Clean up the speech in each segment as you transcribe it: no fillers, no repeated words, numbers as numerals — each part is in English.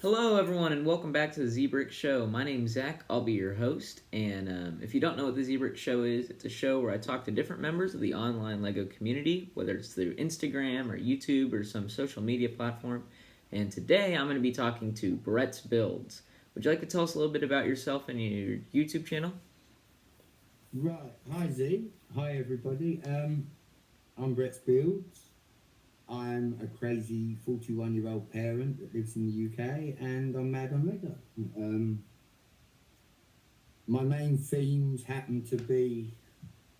Hello, everyone, and welcome back to the Zbricks Show. My name's Zach. I'll be your host. And if you don't know what the Zbricks Show is, it's a show where I talk to different members of the online LEGO community, whether it's through Instagram or YouTube or some social media platform. And today I'm going to be talking to Brett's Builds. Would you like to tell us a little bit about yourself and your YouTube channel? Right. Hi, Z. Hi, everybody. I'm Brett Builds. I'm a crazy 41-year-old parent that lives in the UK, and I'm mad on Lego. My main themes happen to be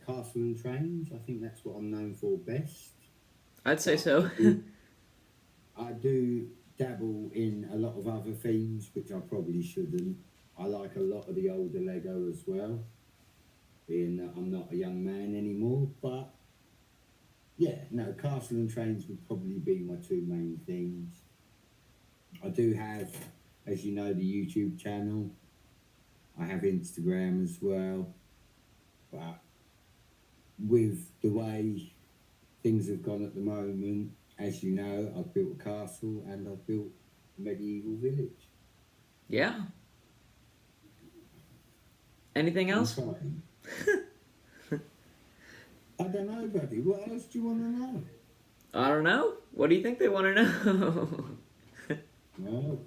castle and trains. I think that's what I'm known for best. I'd say so. I do dabble in a lot of other themes, which I probably shouldn't. I like a lot of the older Lego as well, being that I'm not a young man anymore, but yeah, no, castle and trains would probably be my two main things. I do have, as you know, the YouTube channel. I have Instagram as well. But with the way things have gone at the moment, as you know, I've built a castle and I've built a medieval village. Yeah. Anything else? I don't know, buddy. What else do you want to know? I don't know. What do you think they want to know? Well,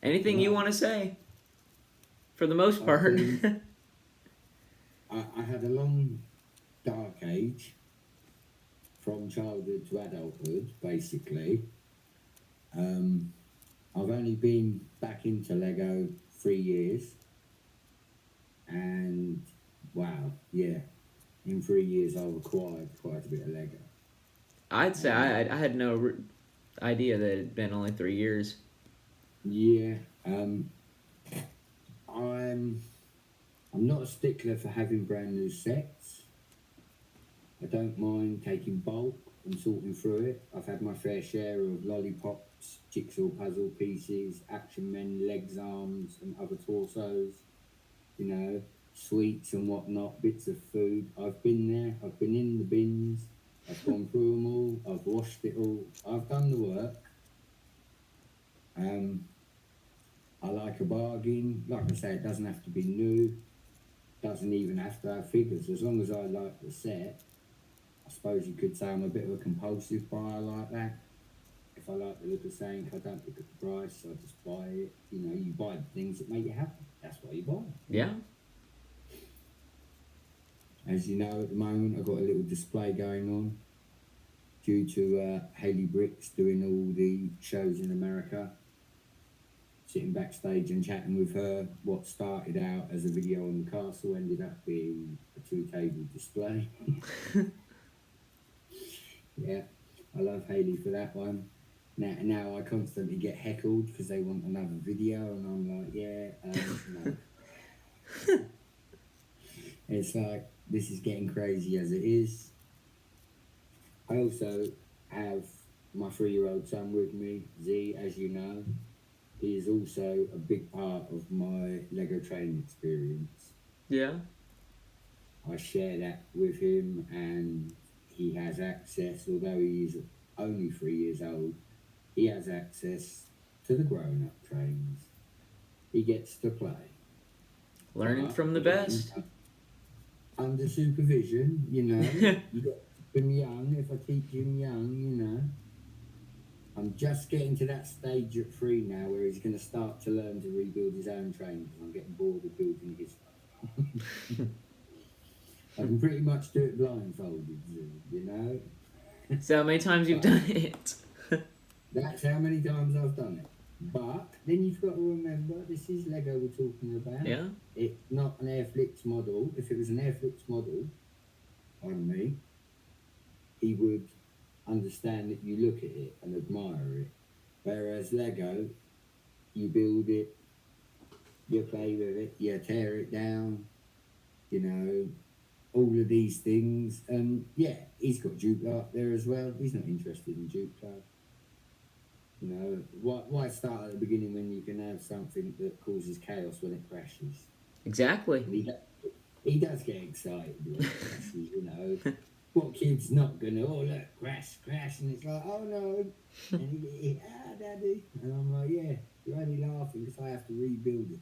Anything you want to say? For the most part. I had a long, dark age from childhood to adulthood, basically. I've only been back into Lego 3 years, and wow, yeah, in 3 years I've acquired quite a bit of Lego. I'd say I had no idea that it'd been only 3 years. Yeah, I'm not a stickler for having brand new sets. I don't mind taking bulk and sorting through it. I've had my fair share of lollipops, jigsaw puzzle pieces, action men, legs, arms, and other torsos. You know, sweets and whatnot, bits of food. I've been there. I've been in the bins. I've gone through them all. I've washed it all. I've done the work. I like a bargain. Like I say, it doesn't have to be new. Doesn't even have to have figures. As long as I like the set, I suppose you could say I'm a bit of a compulsive buyer like that. If I like the look of something, I don't look at the price, I just buy it. You know, you buy the things that make you happy. That's why you buy them. Yeah. As you know, at the moment, I've got a little display going on due to Hayley Bricks doing all the shows in America. Sitting backstage and chatting with her. What started out as a video on the castle ended up being a two-table display. Yeah, I love Hayley for that one. Now I constantly get heckled because they want another video, and I'm like, yeah, no. It's like, this is getting crazy as it is. I also have my 3-year-old son with me, Z, as you know. He is also a big part of my Lego training experience. Yeah. I share that with him, and he has access, although he is only 3 years old, he has access to the grown-up trains. He gets to play. Learning from the best. Under supervision, you know. You got him young. If I teach him young, you know. I'm just getting to that stage at 3 now where he's going to start to learn to rebuild his own train because I'm getting bored of building his stuff. I can pretty much do it blindfolded, you know. So how many times you've done it? That's how many times I've done it. But then you've got to remember, this is Lego we're talking about. Yeah. It's not an Airflix model. If it was an Airflix model, pardon me, he would understand that you look at it and admire it. Whereas Lego, you build it, you play with it, you tear it down, you know, all of these things. And yeah, he's got Duplo up there as well. He's not interested in Duplo. You know, why start at the beginning when you can have something that causes chaos when it crashes? Exactly. And he does get excited when it crashes, you know. What kid's not gonna, oh look, crash, and it's like, oh no, and Daddy? And I'm like, yeah, you're only laughing because I have to rebuild it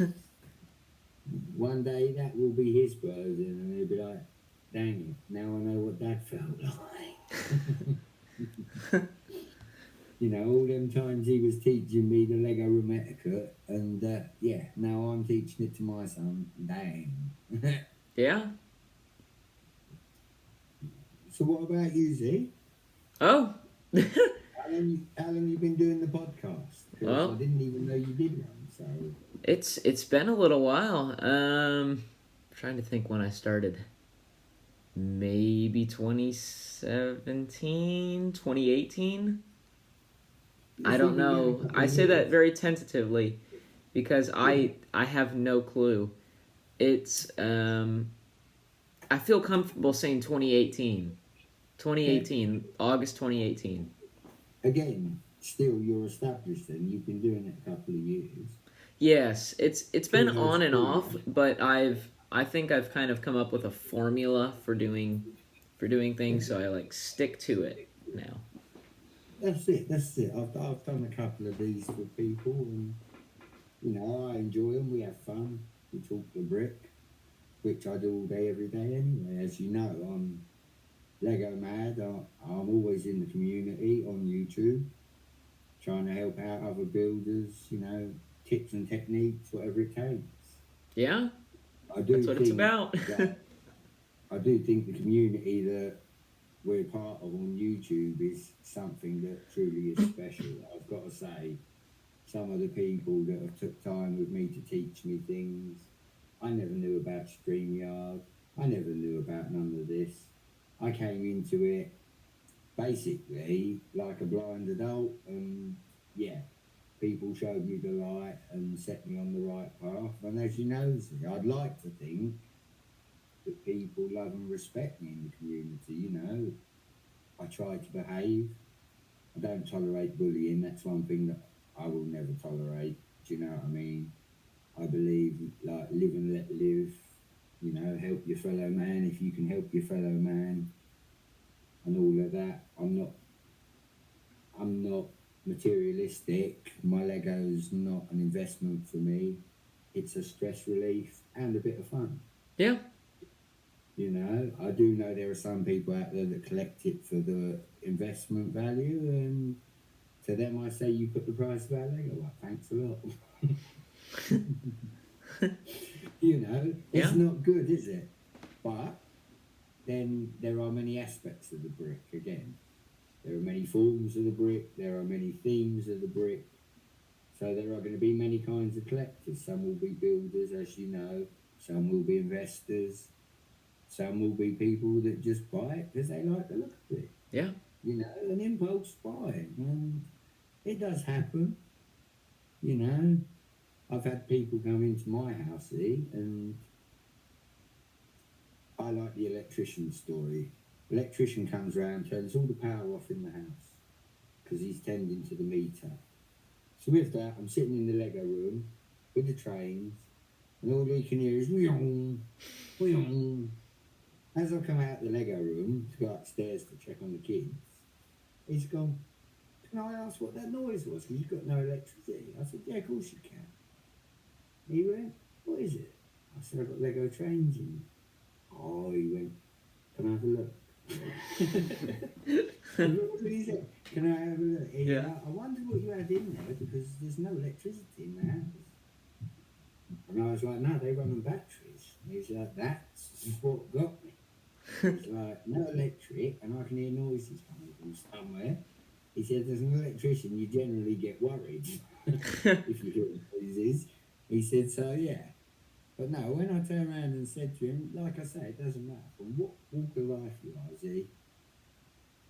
all. One day that will be his version, and he'll be like, dang it, now I know what Dad felt like. You know, all them times he was teaching me the Lego room etiquette, and yeah, now I'm teaching it to my son. Dang. Yeah. So what about you, Z? Oh. How long you been doing the podcast? Because I Well, didn't even know you did one. So it's been a little while. Trying to think when I started. Maybe 2017, 2018. I I don't figured yeah, a know. couple I of say that years. very tentatively because Yeah. I have no clue. It's I feel comfortable saying 2018. Yeah. 2018, August 2018. Again, still you're established then. You've been doing it a couple of years. Yes, it's been Still no on and off, school. but I think I've kind of come up with a formula for doing Yeah. things, so I like stick to it now. That's it. That's it. I've done a couple of these for people, and you know I enjoy them. We have fun. We talk the brick, which I do all day, every day anyway. As you know, I'm Lego mad. I'm always in the community on YouTube, trying to help out other builders. You know, tips and techniques, whatever it takes. Yeah, I that's do what it's think about. that I do think the community that we're part of on YouTube is something that truly is special. I've got to say, some of the people that have took time with me to teach me things. I never knew about StreamYard. I never knew about none of this. I came into it basically like a blind adult, and yeah, people showed me the light and set me on the right path. And as you know, I'd like to think that people love and respect me in the community. You know, I try to behave. I don't tolerate bullying. That's one thing that I will never tolerate. Do you know what I mean? I believe like live and let live. You know, help your fellow man if you can help your fellow man, and all of that. I'm not materialistic. My Lego's not an investment for me. It's a stress relief and a bit of fun. Yeah, You know, I do know there are some people out there that collect it for the investment value, and to them I say you put the price of our Lego up. Thanks a lot. You know, it's yeah, not good, is it? But then there are many aspects of the brick again. There are many forms of the brick, there are many themes of the brick. So there are going to be many kinds of collectors. Some will be builders, as you know, some will be investors, some will be people that just buy it because they like the look of it. yeah, You know, an impulse buying. And it does happen, you know. I've had people come into my house, see, and I like the electrician story. Electrician comes round, turns all the power off in the house because he's tending to the meter. So with that, I'm sitting in the Lego room with the trains, and all you can hear is "weong, weong." As I come out the Lego room to go upstairs to check on the kids, he's gone, "Can I ask what that noise was? Because you've got no electricity." I said, "Yeah, of course you can." He went, "What is it?" I said, "I've got Lego trains in." Oh, he went, "Can I have a look?" What did he say? "Can I have a look?" He yeah, went, "I wondered what you had in there because there's no electricity in the house." And I was like, "No, they run on batteries." And he's like, "That's what got me." He's like, "No electric, and I can hear noises coming from somewhere." He said, "As an electrician, you generally get worried if you hear noises." He said, "So yeah." But no, when I turned around and said to him, like I say, it doesn't matter from what walk of life you are, Z,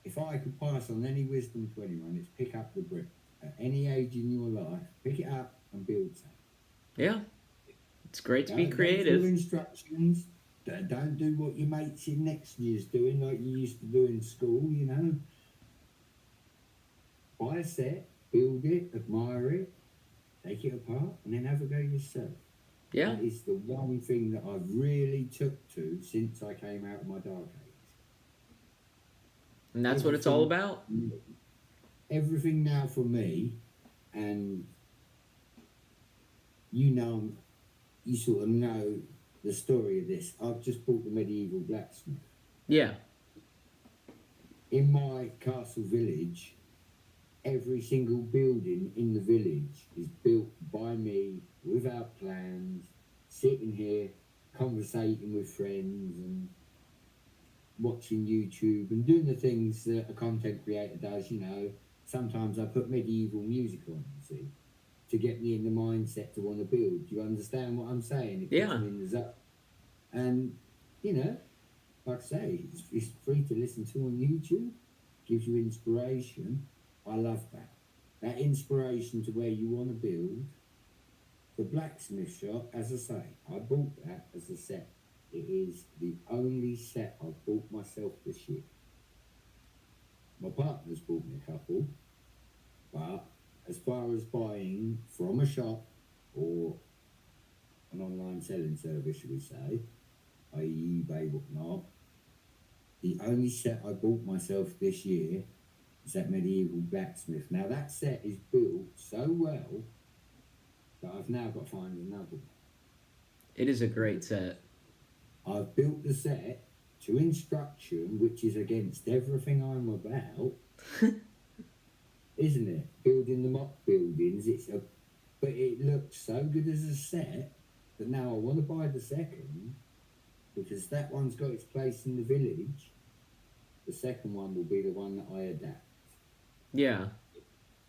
if I could pass on any wisdom to anyone, it's pick up the brick. At any age in your life, pick it up and build something. yeah. It's great to be Don't follow creative. instructions. Don't do what your mates in next year's doing like you used to do in school, you know. Buy a set, build it, admire it, take it apart, and then have a go yourself. Yeah, That is the one thing that I've really took to since I came out of my dark age. and that's what it's all Everything, about. everything now for me, and you know, you sort of know the story of this. I've just bought the medieval blacksmith. Yeah. In my castle village, every single building in the village is built by me without plans, sitting here conversating with friends and watching YouTube and doing the things that a content creator does, you know. Sometimes I put medieval music on, you see, to get me in the mindset to want to build. Do you understand what I'm saying? It puts Yeah. me in the zone. And, you know, like I say, it's free to listen to on YouTube, gives you inspiration. I love that. That inspiration to where you want to build. The blacksmith shop, as I say, I bought that as a set. It is the only set I've bought myself this year. My partner's bought me a couple, but as far as buying from a shop or an online selling service, should we say, i.e. eBay, whatnot, the only set I bought myself this year is that medieval blacksmith. Now that set is built so well that I've now got to find another one. It is a great set. I've built the set to instruction, which is against everything I'm about, isn't it? Building the mock buildings, but it looks so good as a set that now I want to buy the second because that one's got its place in the village. The second one will be the one that I adapt. Yeah.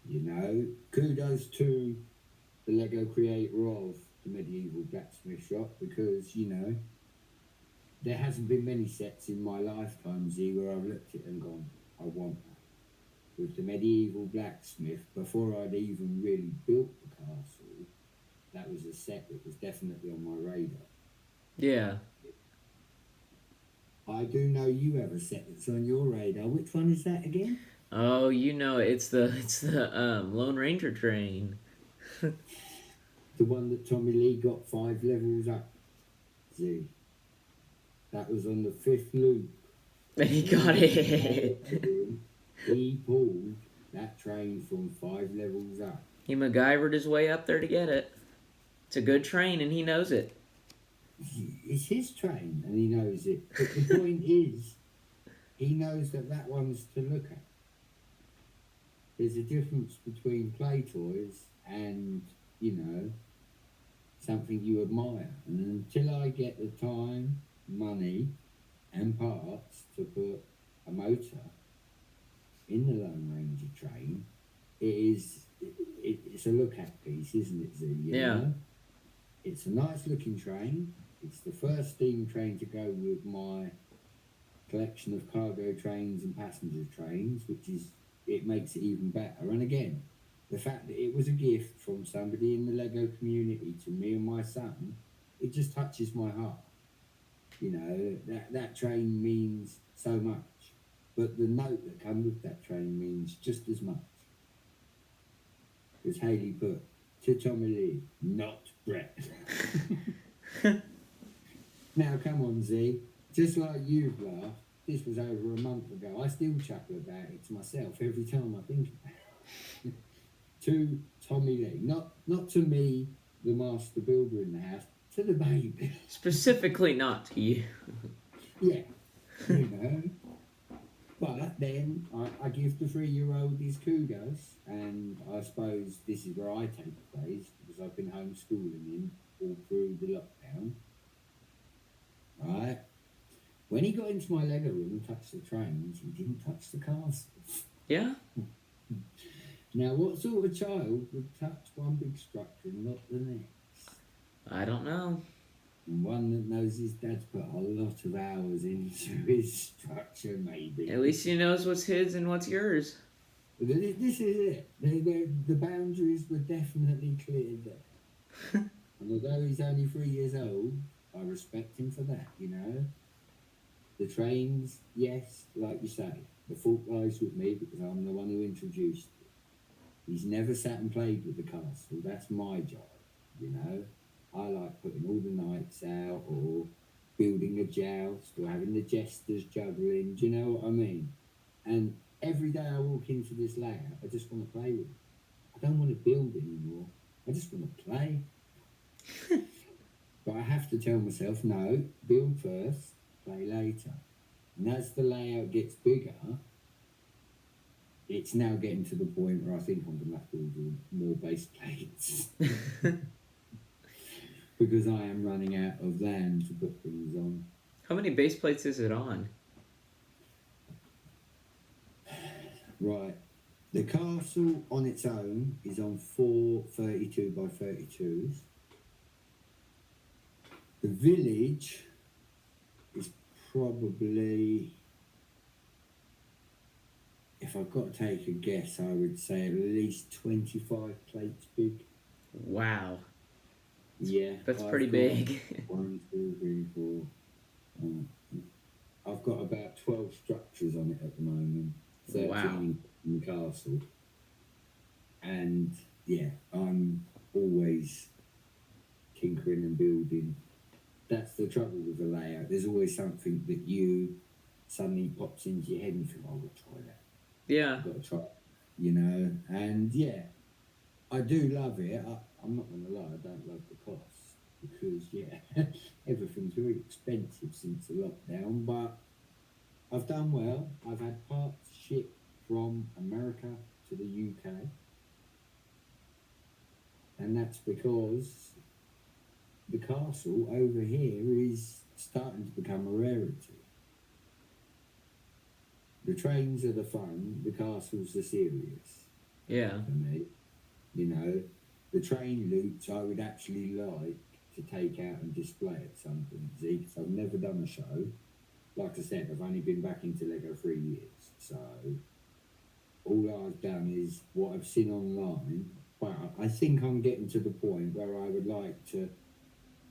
You know, kudos to the Lego creator of the medieval blacksmith shop because, you know, there hasn't been many sets in my lifetime, Z, where I've looked at it and gone, I want that. With the medieval blacksmith, before I'd even really built the castle, that was a set that was definitely on my radar. Yeah. I do know you have a set that's on your radar. Which one is that again? Oh, you know, it's the Lone Ranger train. The one that Tommy Lee got 5 levels up. Z. That was on the 5th loop. And he got it. He pulled that train from 5 levels up. He MacGyvered his way up there to get it. It's a good train, and he knows it. It's his train, and he knows it. But the point is, he knows that that one's to look at. There's a difference between play toys and, you know, something you admire. And until I get the time, money, and parts to put a motor in the Lone Ranger train, it's a look at piece, isn't it, Z? Yeah. Know? It's a nice looking train. It's the first steam train to go with my collection of cargo trains and passenger trains, it makes it even better. And again, the fact that it was a gift from somebody in the Lego community to me and my son, it just touches my heart. You know, that train means so much. But the note that comes with that train means just as much. As Haley put, to Tommy Lee, not Brett. Now, come on, Z. Just like you've laughed, this was over a month ago. I still chuckle about it to myself every time I think about it. To Tommy Lee. Not to me, the master builder in the house, to the baby. Specifically not to you. Yeah, you know. But then I give the 3-year-old his kudos, and I suppose this is where I take the praise because I've been homeschooling him all through the lockdown. Right? When he got into my Lego room and touched the trains, he didn't touch the castle. Yeah? Now, what sort of child would touch one big structure and not the next? I don't know. And one that knows his dad's put a lot of hours into his structure, maybe. At least he knows what's his and what's yours. This is it. The boundaries were definitely cleared there. And although he's only 3 years old, I respect him for that, you know. The trains, yes, like you say, the fault lies with me because I'm the one who introduced it. He's never sat and played with the castle. That's my job, you know. I like putting all the nights out or building a joust or having the jesters juggling. Do you know what I mean? And every day I walk into this layout, I just want to play with it. I don't want to build anymore. I just want to play. But I have to tell myself, no, build first, play later. And as the layout gets bigger, it's now getting to the point where I think I'm going to have to do more base plates. Because I am running out of land to put things on. How many base plates is it on? Right. The castle on its own is on 4 32 by 32s. The village is probably, if I've got to take a guess, I would say at least 25 plates big. Wow. Yeah. That's pretty big. 1, 2, 3, 4. I've got about 12 structures on it at the moment. 13 Wow. in the castle. And yeah, I'm always tinkering and building. That's the trouble with the layout. There's always something that you suddenly pops into your head and you think, oh, I've got to try that. Yeah. I've got to try it, you know. And yeah, I do love it. I'm not going to lie, I don't love the cost because, yeah, everything's very expensive since the lockdown. But I've done well. I've had parts shipped from America to the UK. And that's because the castle over here is starting to become a rarity. The trains are the fun, the castles are serious. Yeah. For me, you know, the train loops I would actually like to take out and display at some point, because I've never done a show. Like I said, I've only been back into Lego 3 years, so all I've done is what I've seen online. But I think I'm getting to the point where I would like to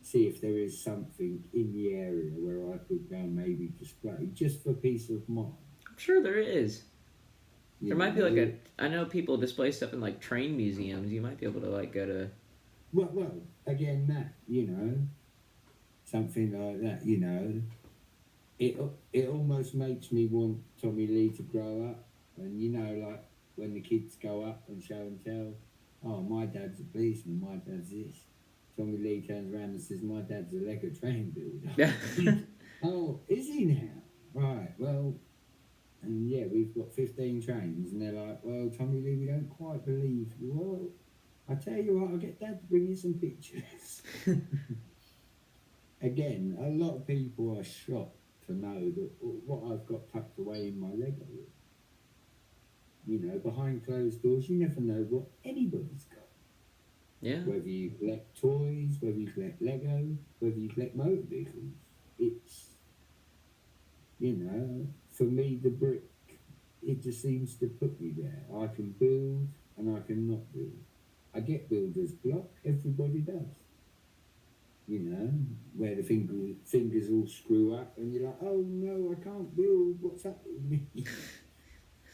see if there is something in the area where I could go and maybe display, just for peace of mind. I'm sure there is. You There might be know? like I know people display stuff in like train museums. You might be able to like go to. Well, again, that, you know, something like that, you know, it almost makes me want Tommy Lee to grow up, and you know, like when the kids go up and show and tell, oh, my dad's a policeman, my dad's this. Tommy Lee turns around and says, my dad's a Lego train builder. Oh, is he now? Right, well, and yeah, we've got 15 trains, and they're like, well, Tommy Lee, we don't quite believe you. Well, I tell you what, I'll get Dad to bring you some pictures. Again, a lot of people are shocked to know that what I've got tucked away in my Lego room. You know, behind closed doors, you never know what anybody's got. Yeah. Whether you collect toys, whether you collect Lego, whether you collect motor vehicles. It's, you know, for me, the brick, it just seems to put me there. I can build and I can not build. I get builder's block, everybody does. You know, where the fingers all screw up and you're like, oh no, I can't build, what's up with me?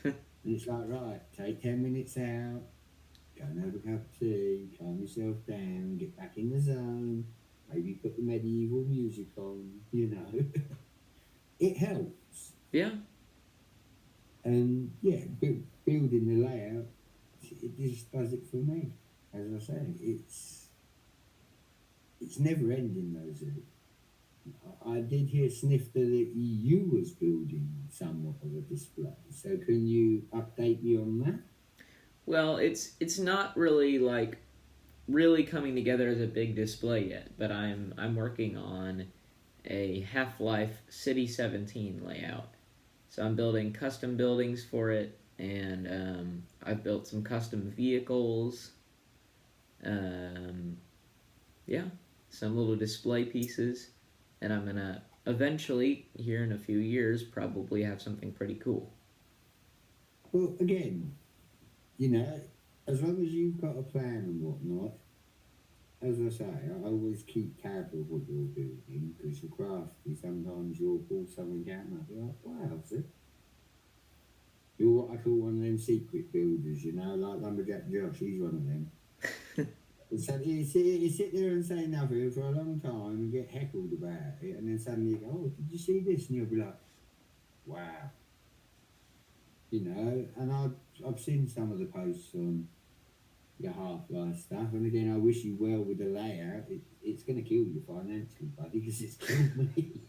And it's like, right, take 10 minutes out, go and have a cup of tea, calm yourself down, get back in the zone, maybe put the medieval music on, you know. It helps. Yeah. And yeah, building the layout, it just does it for me. As I say, it's never ending, those. I did hear snifter that you was building somewhat of a display. So can you update me on that? Well, it's not really like really coming together as a big display yet, but I'm working on a Half-Life City 17 layout. So I'm building custom buildings for it, and I've built some custom vehicles. Yeah, some little display pieces, and I'm gonna eventually, here in a few years, probably have something pretty cool. Well, again, you know, as long as you've got a plan and whatnot, as I say, I always keep tab of what you're building, because you're crafty. Sometimes you'll pull something out and I'll be like, wow, sir. You're what I call one of them secret builders, you know, like Lumberjack Josh, he's one of them. And so you sit there and say nothing for a long time and get heckled about it, and then suddenly you go, oh, did you see this? And you'll be like, wow. you know. And I've seen some of the posts on your Half-Life stuff, and again, I wish you well with the layout. It's going to kill you financially, buddy, because it's killed me.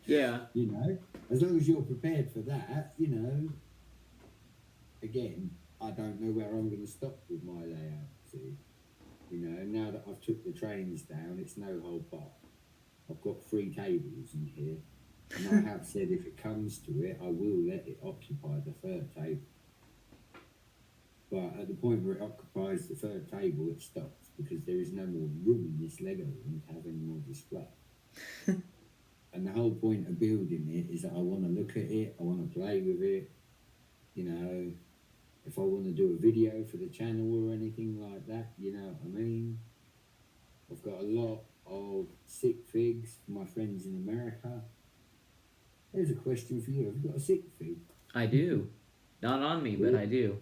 Yeah. You know, as long as you're prepared for that, you know. Again, I don't know where I'm going to stop with my layout. See, you know, now that I've took the trains down, it's no hold bar. I've got 3 tables in here, and I have said if it comes to it, I will let it occupy the 3rd table. But at the point where it occupies the 3rd table, it stops because there is no more room in this Lego room to have any more display. And the whole point of building it is that I want to look at it, I want to play with it, you know. If I want to do a video for the channel or anything like that, you know what I mean? I've got a lot of sick figs for my friends in America. There's a question for you. Have you got a sick fig? I do. Not on me, but I do.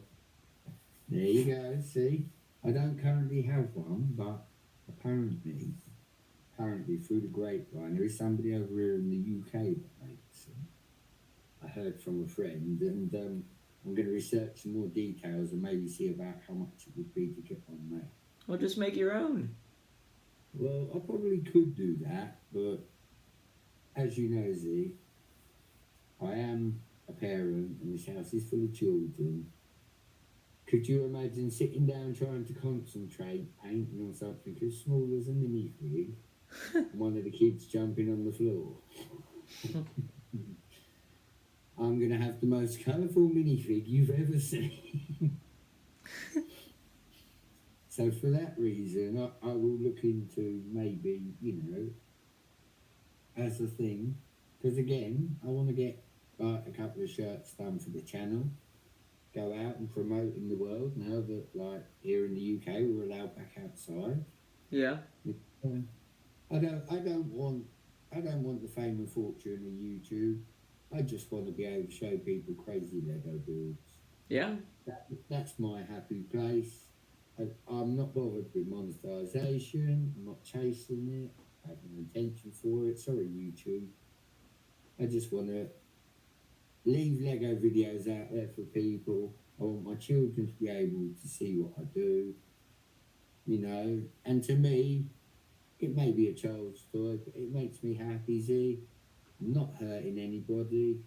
There you go, see? I don't currently have one, but apparently through the grapevine, there is somebody over here in the UK that makes them. I heard from a friend, and I'm going to research some more details and maybe see about how much it would be to get one made. Well, just make your own. Well, I probably could do that, but as you know, Z, I am a parent and this house is full of children. Could you imagine sitting down trying to concentrate, painting on something as small as a minifig, and one of the kids jumping on the floor? I'm going to have the most colourful minifig you've ever seen. So for that reason, I will look into maybe, you know, as a thing, because again, I want to get like a couple of shirts done for the channel, go out and promote in the world now that like here in the UK we're allowed back outside. Yeah. I don't want the fame and fortune of YouTube. I just want to be able to show people crazy Lego builds. Yeah. That's my happy place. I'm not bothered with monetization. I'm not chasing it. I have no intention for it. Sorry, YouTube. I just want to leave Lego videos out there for people. I want my children to be able to see what I do. You know, and to me, it may be a child's toy, but it makes me happy, Z. I'm not hurting anybody.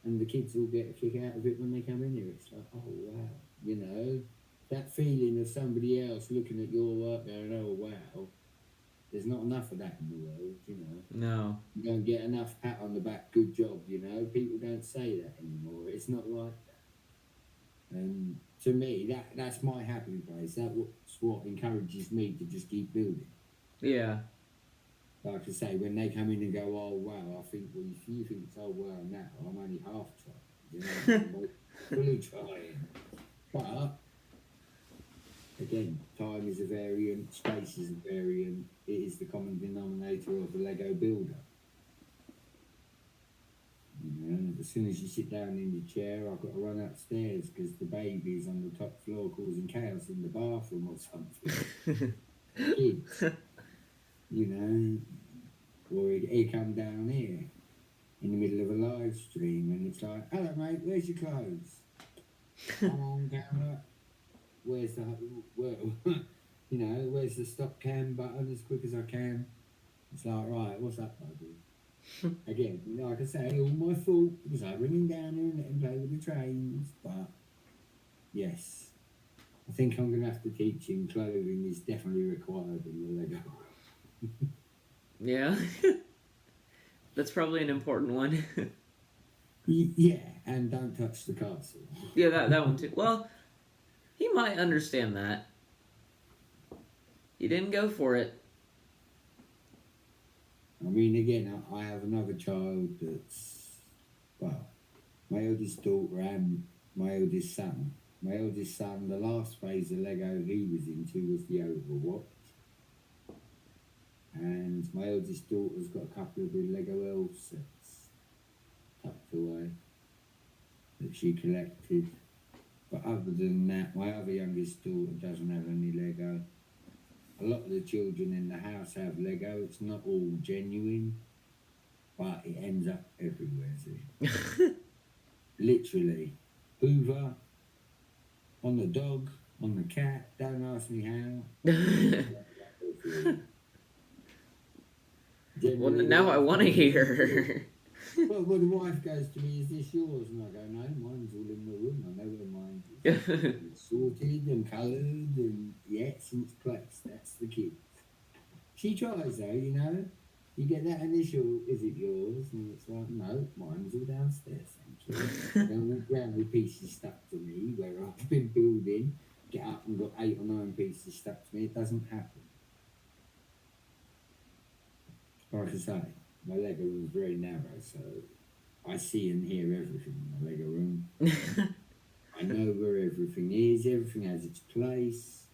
And the kids will get a kick out of it when they come in here. It's like, oh, wow. You know, that feeling of somebody else looking at your work going, oh, wow. There's not enough of that in the world, you know. No. You don't get enough pat on the back, good job, you know. People don't say that anymore. It's not like that. And to me, that's my happy place. That's what encourages me to just keep building. Yeah. Like I say, when they come in and go, oh, wow, I think, well, if you think it's, oh, wow, now, I'm only half trying, you know, I'm fully trying. But, again, time is a variant, space is a variant, it is the common denominator of the Lego builder. You know, as soon as you sit down in your chair, I've got to run upstairs because the baby's on the top floor causing chaos in the bathroom or something. Kids. You know, or he come down here in the middle of a live stream and it's like, hello mate, where's your clothes? I'm on camera. Where's the, well, you know, where's the stop cam button as quick as I can? It's like, right, what's up, buddy? Again, like I say, all my fault because I ring him down here and let him play with the trains, but yes, I think I'm going to have to teach him clothing is definitely required in the Lego. Yeah. That's probably an important one. Yeah, and don't touch the castle. Yeah, that one too. Well, he might understand that. He didn't go for it. I mean, again, I have another child that's, well, my eldest daughter and my eldest son. My eldest son, the last phase of Lego he was into was the Overwatch. And my eldest daughter's got a couple of the Lego elf sets tucked away that she collected. But other than that, my other youngest daughter doesn't have any Lego. A lot of the children in the house have Lego. It's not all genuine, but it ends up everywhere, see? Literally. Hoover, on the dog, on the cat. Don't ask me how. Well, Generally, the now I wife want to goes, "Is this yours?" hear. Well, the wife goes to me, "Is this yours?" And I go, "No, mine's all in the room. I know where mine is. And it's sorted and coloured, and yeah, it's in its place. That's the kid." She tries though, you know. You get that initial, "Is it yours?" And it's like, "No, mine's all downstairs, thank you." I don't walk around with pieces stuck to me where I've been building, get up and got 8 or 9 pieces stuck to me. It doesn't happen. Like I say, my Lego room is very narrow, so I see and hear everything in my Lego room. I know where everything is. Everything has its place.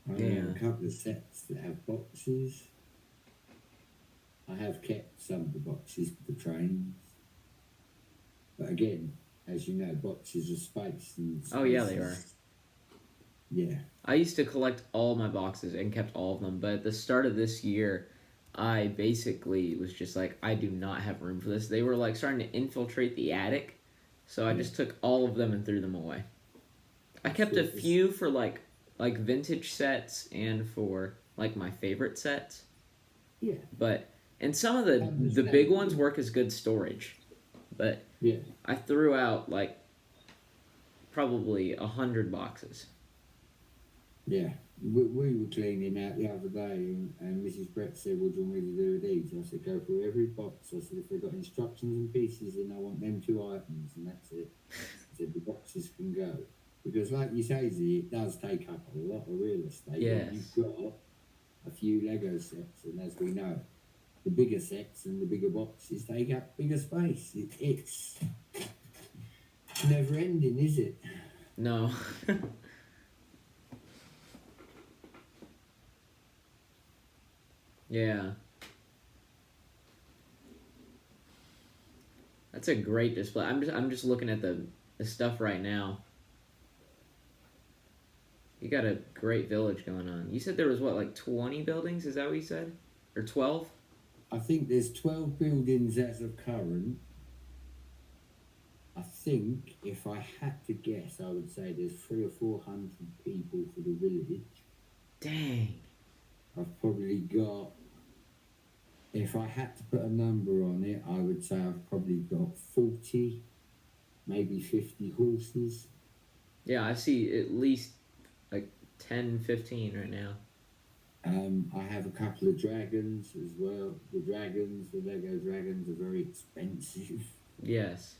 I have Yeah. a couple of sets that have boxes. I have kept some of the boxes for the trains. But again, as you know, boxes are space and Oh yeah, they are. spaces. Yeah. I used to collect all my boxes and kept all of them, but at the start of this year, I basically was just like, I do not have room for this. They were like starting to infiltrate the attic, so I Yeah. just took all of them and threw them away. I kept a It's- few for like vintage sets and for like my favorite sets, Yeah. but and some of the big ones work as good storage, but Yeah. I threw out like probably 100 boxes. Yeah. We were cleaning out the other day, and Mrs. Brett said, "What do you want me to do with these?" I said, "Go through every box." I said, "If they've got instructions and pieces in, I want them 2 items, and that's it." I said, "The boxes can go." Because, like you say, Z, it does take up a lot of real estate when you've Yes. got a few Lego sets, and as we know, the bigger sets and the bigger boxes take up bigger space. It's never ending, is it? No. Yeah. That's a great display. I'm just looking at the stuff right now. You got a great village going on. You said there was what, like 20 buildings? Is that what you said? Or 12? I think there's 12 buildings as of current. I think if I had to guess, I would say there's 300 or 400 people for the village. Dang. I've probably got, if I had to put a number on it, I would say I've probably got 40, maybe 50 horses. Yeah, I see at least like 10, 15 right now. I have a couple of dragons as well. The Lego dragons are very expensive. Yes.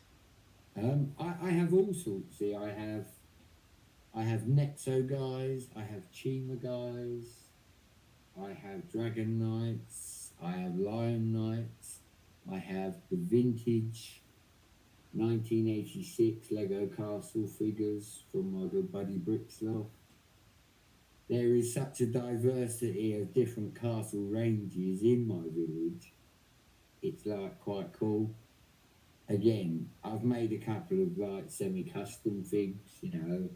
I have all sorts. See, I have Nexo guys, I have Chima guys, I have Dragon Knights, I have Lion Knights, I have the vintage 1986 Lego Castle figures from my good buddy Brickslow. There is such a diversity of different castle ranges in my village. It's like quite cool. Again, I've made a couple of like semi-custom figs, you know.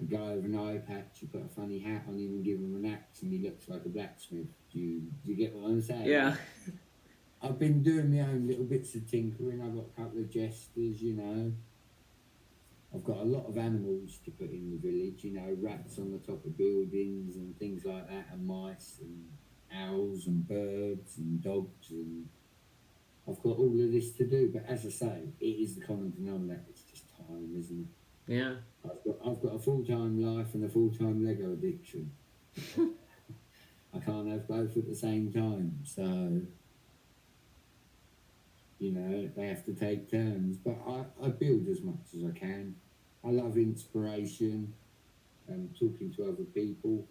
A guy with an eye patch, you put a funny hat on him and give him an axe and he looks like a blacksmith. Do you get what I'm saying? Yeah. I've been doing my own little bits of tinkering. I've got a couple of jesters, you know. I've got a lot of animals to put in the village, you know, rats on the top of buildings and things like that, and mice and owls and birds and dogs, and I've got all of this to do. But as I say, it is the common denominator. It's just time, isn't it? Yeah. I've got a full-time life and a full-time Lego addiction. I can't have both at the same time, so you know they have to take turns. But I build as much as I can. I love inspiration and talking to other people.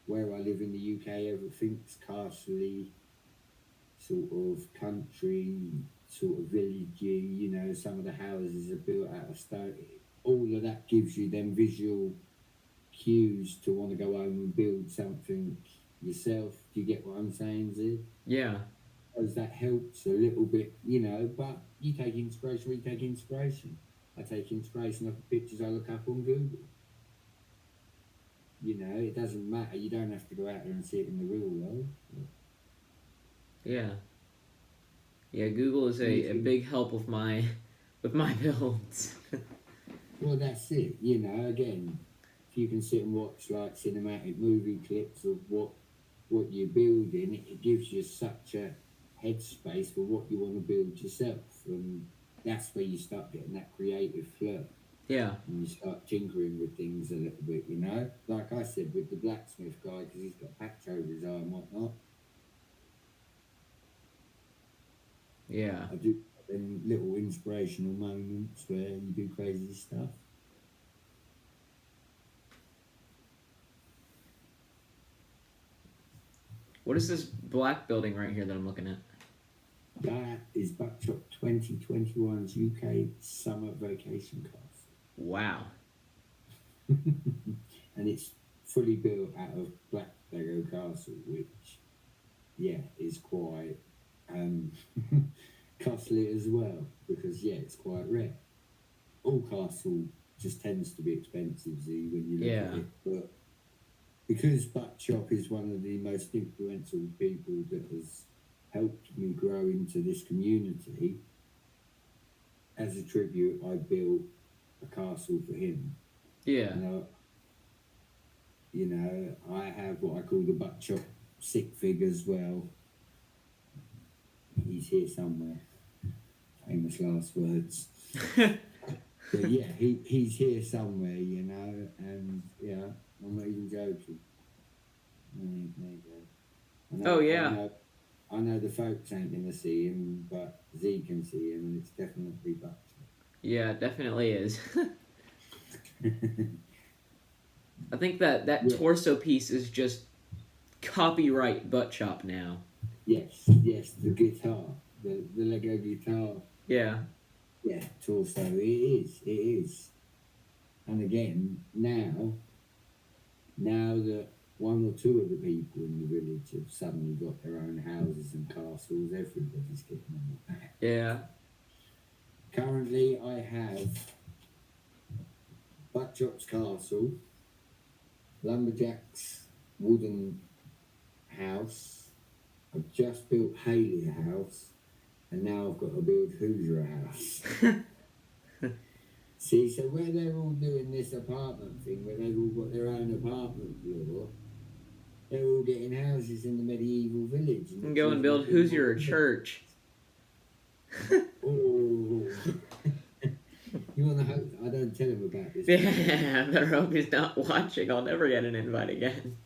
Where I live in the UK, everything's castle-y, sort of country, sort of villagey. You know, some of the houses are built out of stone. All of that gives you them visual cues to want to go home and build something yourself. Do you get what I'm saying, Z? Yeah. Because that helps a little bit, you know, but you take inspiration where you take inspiration. I take inspiration off the pictures I look up on Google. You know, it doesn't matter. You don't have to go out there and see it in the real world. Yeah. Yeah, Google is And if a you, big help with my with my builds. well, that's it. You know, again, if you can sit and watch like cinematic movie clips of what you're building, it gives you such a headspace for what you want to build yourself, and that's where you start getting that creative flow. Yeah. And you start tinkering with things a little bit, you know. Like I said with the blacksmith guy, because he's got a patch over his eye and whatnot. Yeah. I do them little inspirational moments where you do crazy stuff. What is this black building right here that I'm looking at? That is Buckshot 2021's UK summer vacation class. Wow. And it's fully built out of black Lego castle, which, yeah, is quite costly as well, because, yeah, it's quite rare. All castle just tends to be expensive, Z, when you look at Yeah. it. But because Buckshot is one of the most influential people that has helped me grow into this community, as a tribute, I built a castle for him. Yeah. You know, I have what I call the Buckshot sick fig as well. He's here somewhere. Famous last words. But yeah, he's here somewhere, you know, and yeah, I'm not even joking. There you go. Oh yeah. I know the folks ain't gonna see him, but Z can see him, and it's definitely Buckshot. Yeah, it definitely is. I think that Yeah. torso piece is just copyright butt chop now. Yes, the guitar, the Lego guitar. Yeah. Yeah, torso. It is. And again, now that one or two of the people in the village have suddenly got their own houses and castles, everybody's getting on with that. Yeah. Currently, I have Buckchop's Castle, Lumberjack's wooden house. I've just built Haley a house, and now I've got to build Hoosier a house. See, so where they're all doing this apartment thing, where they've all got their own apartment floor, they're all getting houses in the medieval village. And go and build Hoosier a church. Oh. You want to hope I don't tell him about this? Yeah, I better hope he's not watching. I'll never get an invite again.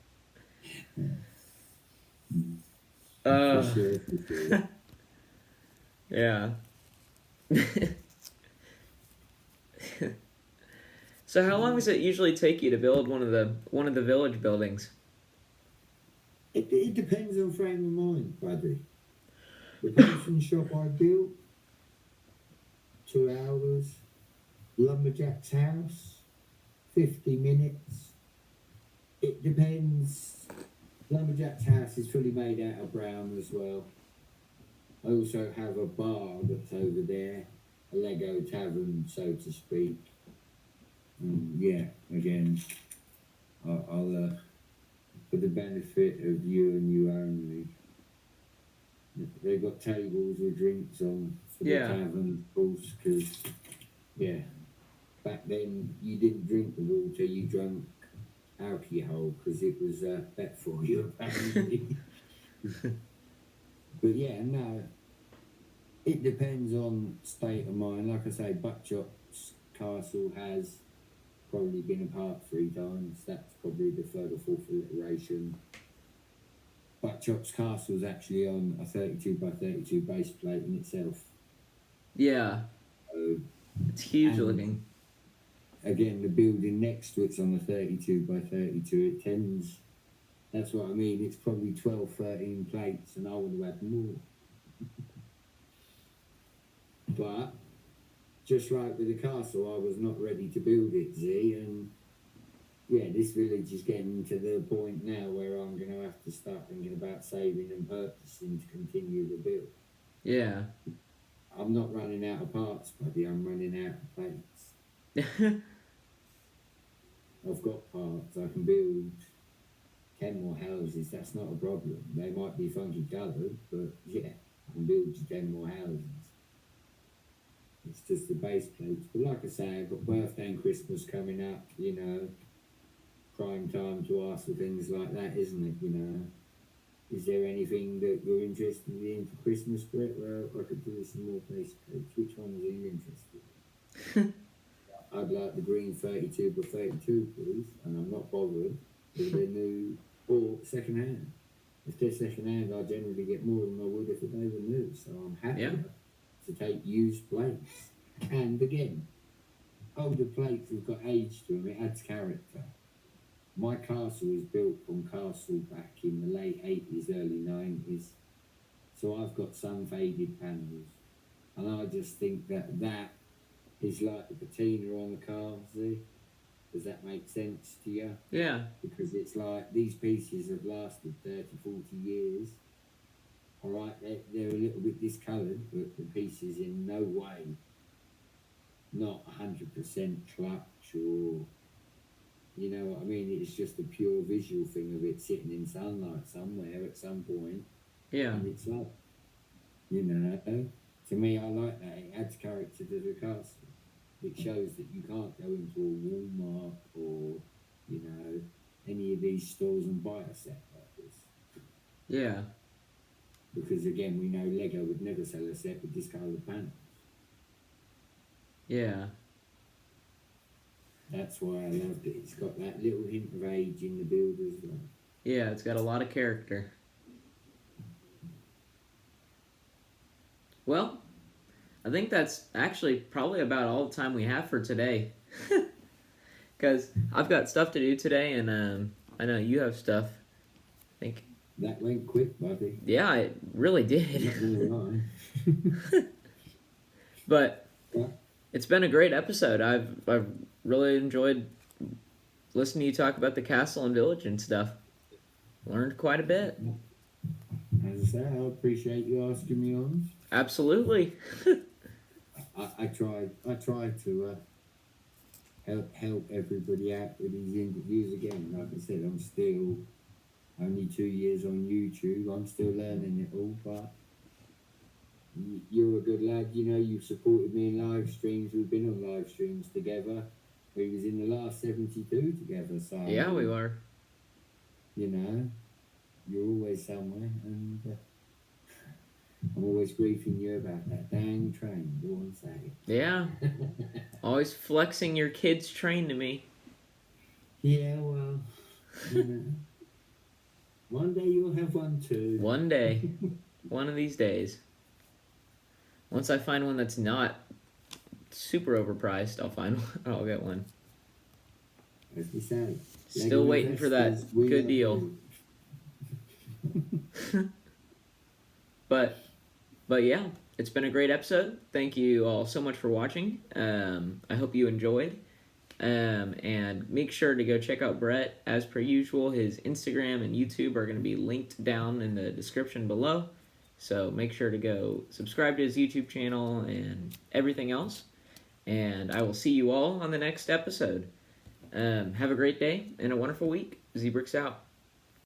For sure. Yeah. So how long does it usually take you to build one of the village buildings? It depends on frame of mind, buddy. The potion shop I built, 2 hours. Lumberjack's house, 50 minutes. It depends. Lumberjack's house is fully made out of brown as well. I also have a bar that's over there, a Lego tavern, so to speak. Yeah, again, I'll for the benefit of you and you only, they've got tables with drinks on for the tavern, of course, because, yeah, back then you didn't drink the water, you drank alcohol because it was better for you, apparently. But yeah, no, it depends on state of mind. Like I say, Buckshot's Castle has probably been apart 3 times. That's probably the 3rd or 4th iteration. Buckshot's Castle is actually on a 32 by 32 base plate in itself. Yeah. So, it's huge looking. Again, the building next to it's on a 32 by 32. It tends, that's what I mean, it's probably 12, 13 plates, and I would have had more. But, just like with the castle, I was not ready to build it, Z, and yeah, this village is getting to the point now where I'm going to have to start thinking about saving and purchasing to continue the build. Yeah. I'm not running out of parts, buddy, I'm running out of plates. I've got parts, I can build 10 more houses, that's not a problem. They might be funky coloured, but yeah. and build you 10 more houses. It's just the base plates. But like I say, I've got birthday and Christmas coming up, you know, prime time to ask for things like that, isn't it, you know? Is there anything that you're interested in for Christmas, Brett? Well, I could do some more base plates. Which ones are you interested in? I'd like the green 32 by 32, please, and I'm not bothered if they're new or second hand. If they're second hand, I generally get more than I would if they were new, so I'm happy to take used plates. And again, older plates have got age to them, it adds character. My castle is built from castle back in the late 80s, early 90s, so I've got some faded panels, and I just think that that is like the patina on the car, see? Does that make sense to you? Yeah. Because it's like these pieces have lasted 30, 40 years. All right, they're a little bit discoloured, but the piece is in no way not 100% clutch or, you know what I mean? It's just a pure visual thing of it sitting in sunlight somewhere at some point. Yeah. And it's like, you know, to me, I like that. It adds character to the castle. It shows that you can't go into a Walmart or, you know, any of these stores and buy a set like this. Yeah. Because again, we know Lego would never sell a set with discoloured panels. Yeah. That's why I loved it. It's got that little hint of age in the build as well. Yeah, it's got a lot of character. Well, I think that's actually probably about all the time we have for today. Because I've got stuff to do today, and I know you have stuff. I think. That went quick, buddy. Yeah, it really did. Not gonna lie. But Yeah. it's been a great episode. I've really enjoyed listening to you talk about the castle and village and stuff. Learned quite a bit. As I say, I appreciate you asking me on. Absolutely. I try to help everybody out with these interviews again. Like I said, I'm still only 2 years on YouTube. I'm still learning it all, but you're a good lad. You know, you've supported me in live streams. We've been on live streams together. We was in the last 72 together. So Yeah, we were. You know, you're always somewhere, and I'm always briefing you about that dang train. Go on, say it. Yeah. Always flexing your kid's train to me. Yeah, well, you know, one day you'll have one too. One day. One of these days. Once I find one that's not super overpriced, I'll get one. As we say. Still waiting for that good deal. But yeah, it's been a great episode. Thank you all so much for watching. I hope you enjoyed. And make sure to go check out Brett. As per usual, his Instagram and YouTube are going to be linked down in the description below. So make sure to go subscribe to his YouTube channel and everything else. And I will see you all on the next episode. Have a great day and a wonderful week. Zbricks out.